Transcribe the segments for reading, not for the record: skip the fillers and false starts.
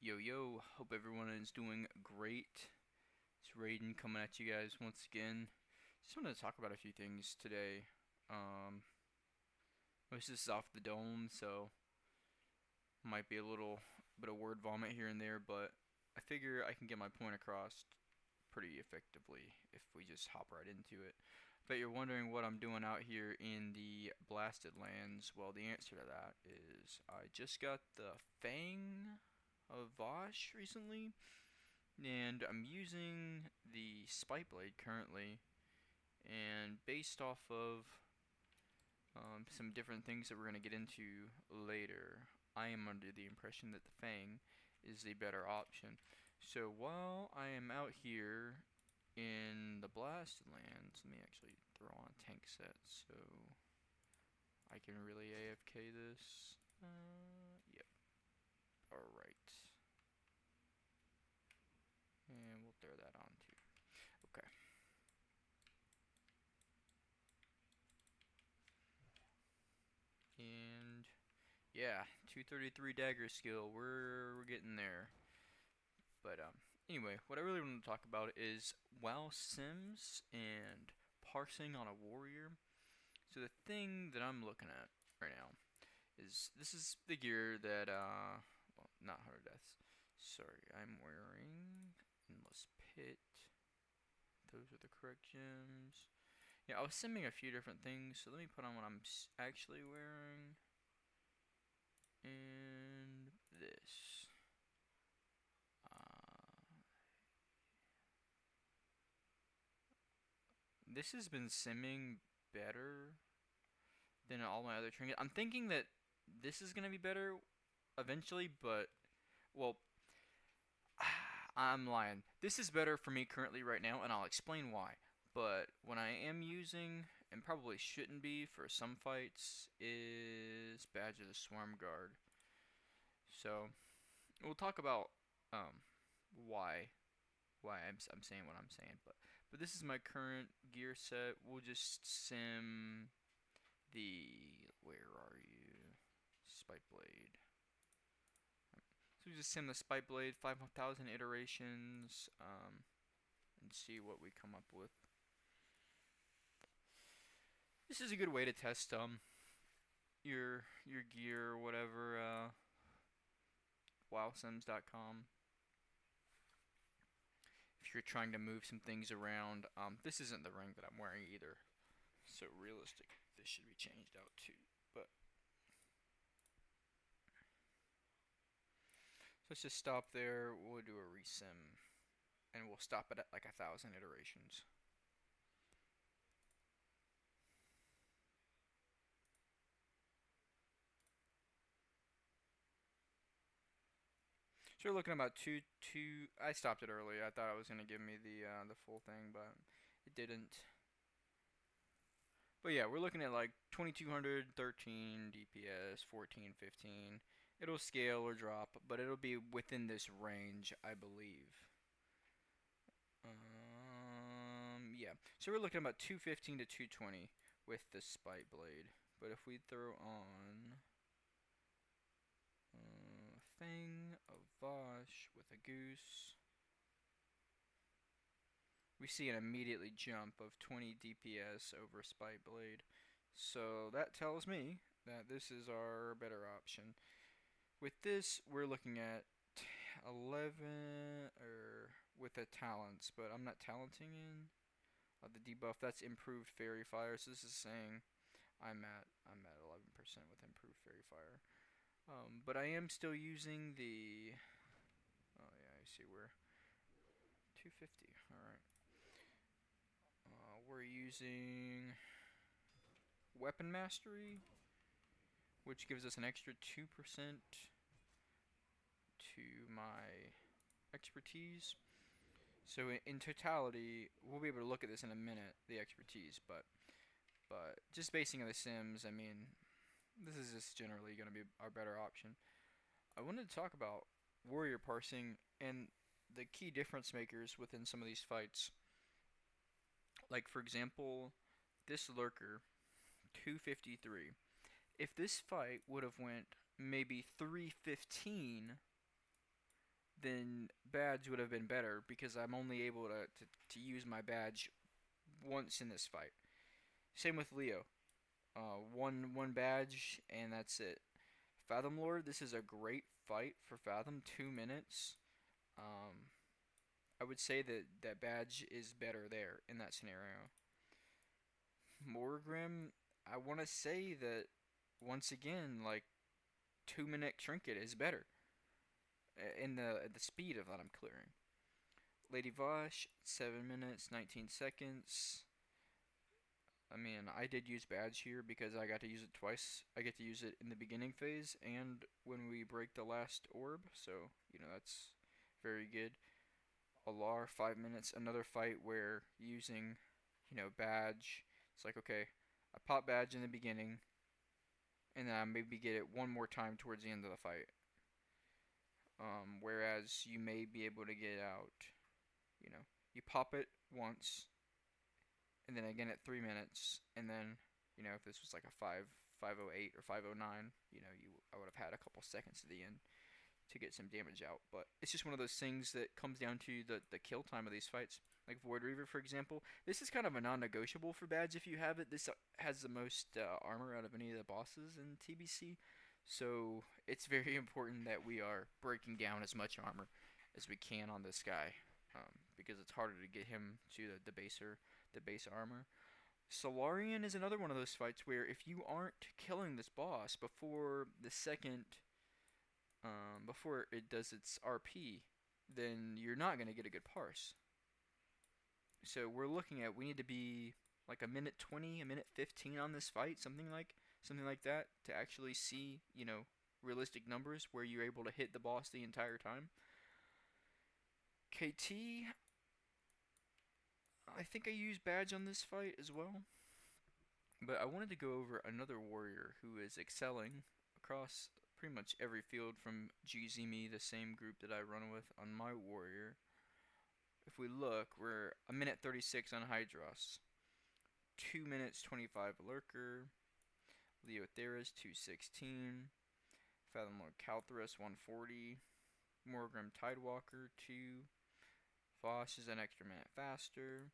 Yo yo, hope everyone is doing great. It's Raiden coming at you guys once again. Just wanted to talk about a few things today. Um, Most of this is off the dome, so might be a little bit of word vomit here and there, but I figure I can get my point across pretty effectively if we just hop right into it. But you're wondering what I'm doing out here in the blasted lands. Well, the answer to that is I just got the Fang of Vosh recently, and I'm using the Spike Blade currently, and based off of some different things that we're going to get into later, I am under the impression that the Fang is the better option. So while I am out here in the Blasted Lands, let me actually throw on a tank set so I can really AFK this. Yep. Alright. And we'll throw that on too. Okay. And yeah, 233 dagger skill. We're getting there. But anyway, what I really want to talk about is WoW Sims and parsing on a warrior. So the thing that I'm looking at right now is this is the gear that well, not 100 deaths. Sorry, I'm wearing Endless Pit. Those are the correct gems. Yeah, I was simming a few different things, so let me put on what I'm actually wearing. And this. This has been simming better than all my other trinkets. I'm thinking that this is gonna be better eventually, but well, I'm lying. This is better for me currently right now, and I'll explain why. But when I am using, and probably shouldn't be for some fights, is Badge of the Swarm Guard. So we'll talk about um, why I'm saying what I'm saying. But this is my current gear set. We'll just sim the where are you? Spike Blade. So we just sim the Spike Blade 5,000 iterations and see what we come up with. This is a good way to test your gear or whatever. WowSims.com. If you're trying to move some things around, this isn't the ring that I'm wearing either. So realistic, this should be changed out too. But so let's just stop there. We'll do a resim, and we'll stop it at like 1,000 iterations. So we're looking about two. I stopped it early. I thought it was gonna give me the full thing, but it didn't. But yeah, we're looking at like 2200, 13 DPS, 14, 15. It'll scale or drop, but it'll be within this range, I believe. Yeah. So we're looking at about 215 to 220 with the Spike Blade. But if we throw on Thing of Vosh with a Goose, we see an immediately jump of 20 DPS over Spike Blade. So that tells me that this is our better option. With this, we're looking at 11 or with the talents, but I'm not talenting in the debuff. That's improved Fairy Fire. So this is saying I'm at 11% with improved Fairy Fire. But I am still using the. Oh yeah, I see we're 250. All right. We're using Weapon Mastery, which gives us an extra 2% to my expertise. So in totality, we'll be able to look at this in a minute, the expertise, but just basing on the Sims, I mean, this is just generally going to be our better option. I wanted to talk about warrior parsing and the key difference makers within some of these fights. Like for example, this lurker 253. If this fight would have went maybe 315, then badge would have been better because I'm only able to use my badge once in this fight. Same with Leo. One badge and that's it. Fathom Lord, this is a great fight for Fathom. 2 minutes. Um, I would say that badge is better there in that scenario. Morgrim, I want to say that once again, like 2 minute trinket is better in the speed of that I'm clearing. Lady Vosh, 7 minutes, 19 seconds. I mean, I did use badge here because I got to use it twice. I get to use it in the beginning phase and when we break the last orb, so that's very good. Alar, 5 minutes, another fight where using, badge. It's like okay, I pop badge in the beginning, and then I maybe get it one more time towards the end of the fight. Whereas you may be able to get out, you know, you pop it once, and then again at 3 minutes, and then if this was like a 508 or 509, I would have had a couple seconds at the end to get some damage out. But it's just one of those things that comes down to the kill time of these fights. Like Void Reaver, for example, this is kind of a non-negotiable for badge if you have it. This has the most armor out of any of the bosses in TBC, so it's very important that we are breaking down as much armor as we can on this guy, because it's harder to get him to the base armor. Solarian is another one of those fights where if you aren't killing this boss before it does its RP, then you're not gonna get a good parse. So we need to be like a minute 20, a minute 15 on this fight, something like that, to actually see realistic numbers where you're able to hit the boss the entire time. KT, I think I used badge on this fight as well, but I wanted to go over another warrior who is excelling across pretty much every field from GZME, the same group that I run with on my warrior. If we look, we're a minute 36 on Hydros, 2 minutes 25 Lurker, Leotheris 216, Fathomlord Calthrus 140, Morgrim Tidewalker 2, Voss is an extra minute faster,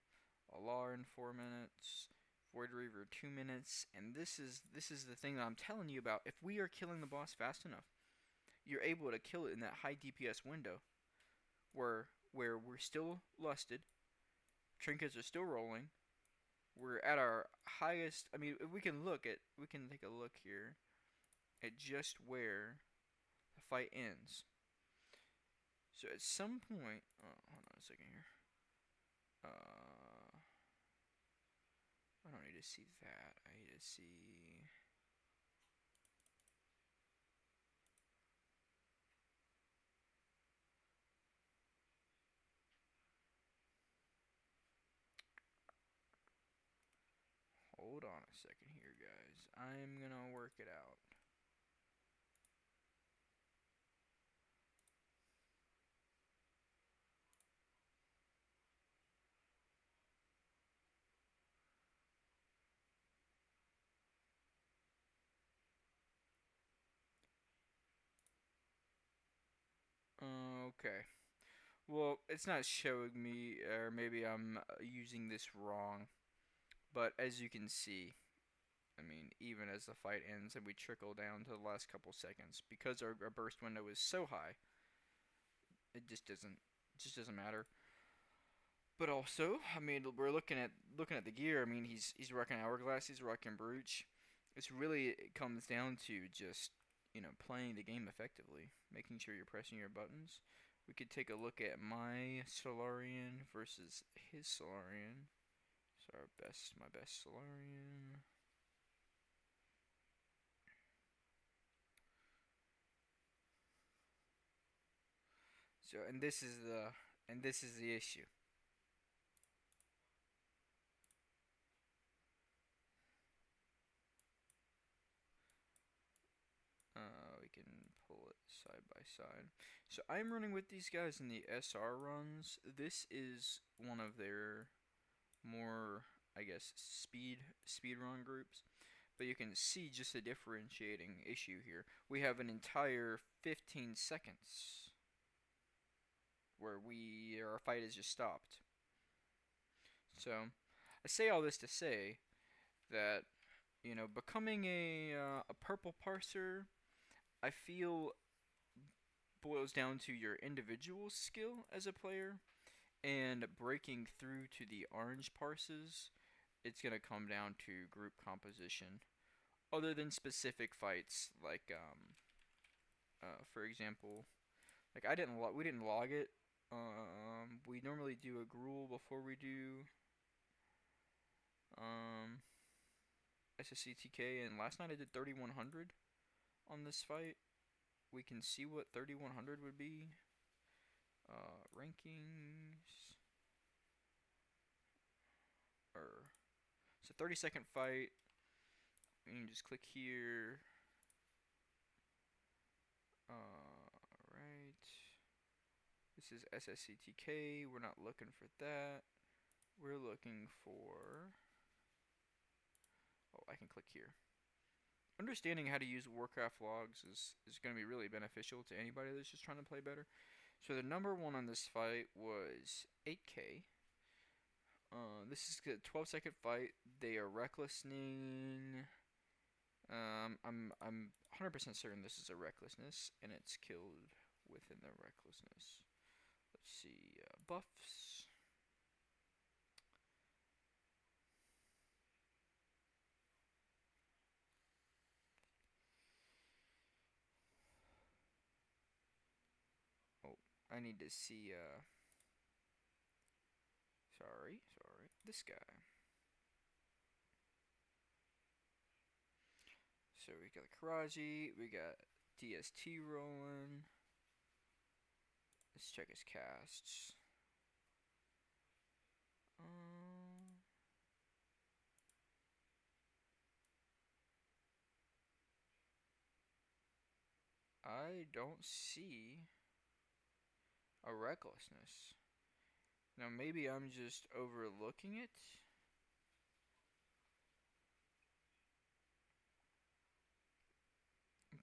Alar in 4 minutes, Void Reaver 2 minutes, and this is the thing that I'm telling you about. If we are killing the boss fast enough, you're able to kill it in that high DPS window where we're still lusted, trinkets are still rolling, we're at our highest. I mean, we can take a look here at just where the fight ends. So at some point, hold on a second here. I don't need to see that. I need to see. Hold on a second here, guys. I'm gonna work it out. Okay. Well, it's not showing me, or maybe I'm using this wrong. But as you can see, I mean, even as the fight ends and we trickle down to the last couple seconds, because our burst window is so high, it just doesn't matter. But also, I mean, we're looking at the gear. I mean, he's rocking Hourglass, he's rocking Brooch. It comes down to just playing the game effectively, making sure you're pressing your buttons. We could take a look at my Solarian versus his Solarian. So my best Solarian. So this is the issue. We can pull it side by side. So I'm running with these guys in the SR runs. This is one of their more, I guess, speed run groups. But you can see just a differentiating issue here. We have an entire 15 seconds where our fight is just stopped. So I say all this to say that becoming a purple parser, I feel boils down to your individual skill as a player, and breaking through to the orange parses, it's gonna come down to group composition. Other than specific fights, like for example, like we didn't log it. We normally do a gruel before we do um SSCTK, and last night I did 3100 on this fight. We can see what 3100 would be. Rankings. It's a 30-second fight. You can just click here. Right. This is SSCTK. We're not looking for that. We're looking for. Oh, I can click here. Understanding how to use Warcraft logs is going to be really beneficial to anybody that's just trying to play better. So the number one on this fight was 8K. This is a 12-second fight. They are recklessing. I'm 100% certain this is a recklessness, and it's killed within the recklessness. Let's see, buffs. Oh, I need to see, sorry, this guy. So we got Karaji, we got DST rolling. Let's check his casts. I don't see a recklessness. Now maybe I'm just overlooking it.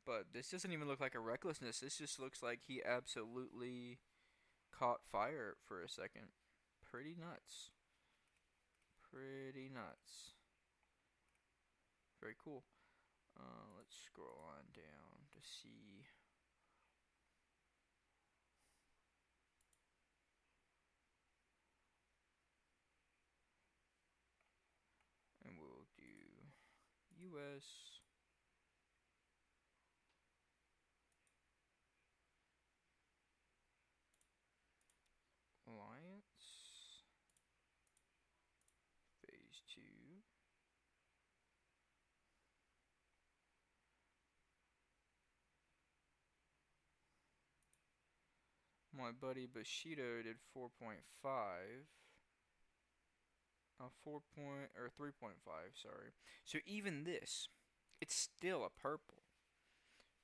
But this doesn't even look like a recklessness. This just looks like he absolutely caught fire for a second. Pretty nuts. Pretty nuts. Very cool. Let's scroll on down to see. And we'll do US. Alliance. Phase 2. My buddy Bushido did 4.5. 3.5, sorry. So even this, it's still a purple.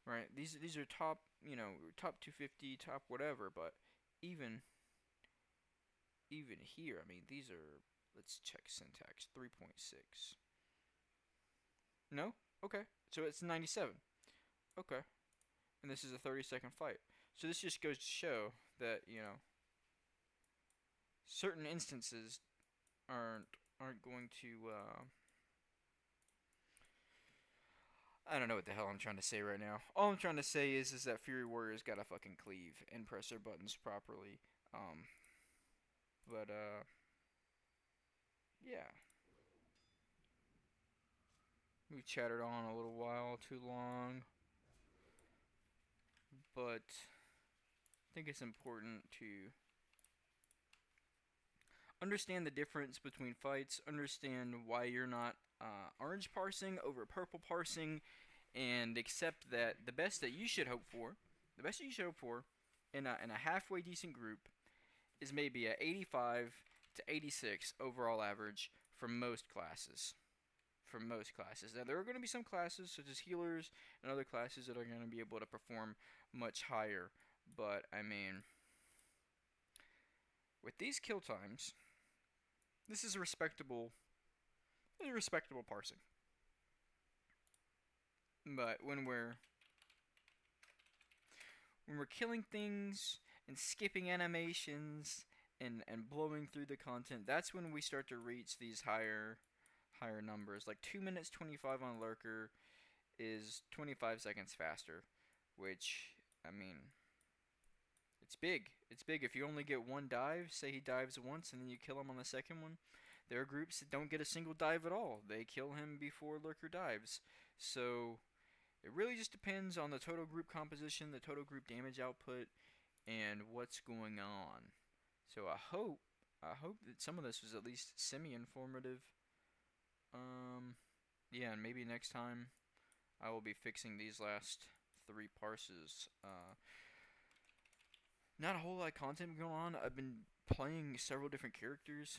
Right? These are top, top 250, top whatever, but even here, I mean, these are, let's check syntax, 3.6. No? Okay. So it's 97. Okay. And this is a 30-second fight. So this just goes to show that, certain instances aren't going to I don't know what the hell I'm trying to say right now. All I'm trying to say is that Fury Warriors gotta fucking cleave and press their buttons properly. But yeah. We chattered on a little while too long. But I think it's important to understand the difference between fights, understand why you're not orange parsing over purple parsing, and accept that the best that you should hope for in a halfway decent group is maybe a 85 to 86 overall average for most classes. Now there are going to be some classes such as healers and other classes that are going to be able to perform much higher, but I mean, with these kill times, this is a respectable parsing. But when we're killing things and skipping animations and blowing through the content, that's when we start to reach these higher numbers. Like 2 minutes 25 on Lurker is 25 seconds faster, which, I mean, it's big. It's big. If you only get one dive, say he dives once and then you kill him on the second one, there are groups that don't get a single dive at all. They kill him before Lurker dives. So it really just depends on the total group composition, the total group damage output, and what's going on. So I hope that some of this was at least semi-informative. Yeah, and maybe next time I will be fixing these last 3 parses. Not a whole lot of content going on. I've been playing several different characters.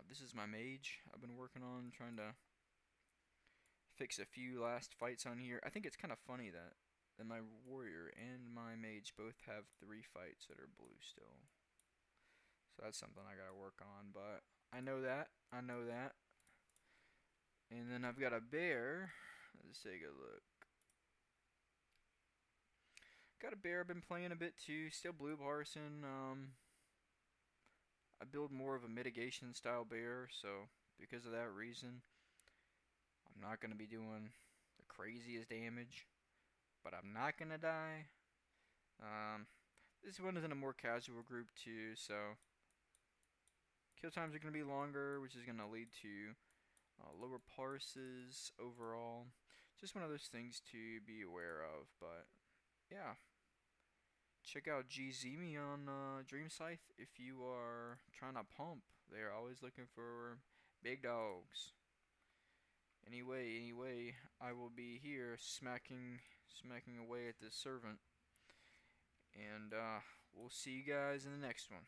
This is my mage. I've been working on trying to fix a few last fights on here. I think it's kind of funny that my warrior and my mage both have 3 fights that are blue still. So that's something I gotta work on, but I know that. I know that. And then I've got a bear. Let's take a look. Got a bear I've been playing a bit too. Still blue Parsing. I build more of a mitigation style bear, so because of that reason, I'm not gonna be doing the craziest damage, but I'm not gonna die. This one is in a more casual group too, so kill times are gonna be longer, which is gonna lead to lower parses overall. Just one of those things to be aware of, but yeah. Check out GZMe on Dream Scythe if you are trying to pump. They're always looking for big dogs. Anyway, I will be here smacking away at this servant, and we'll see you guys in the next one.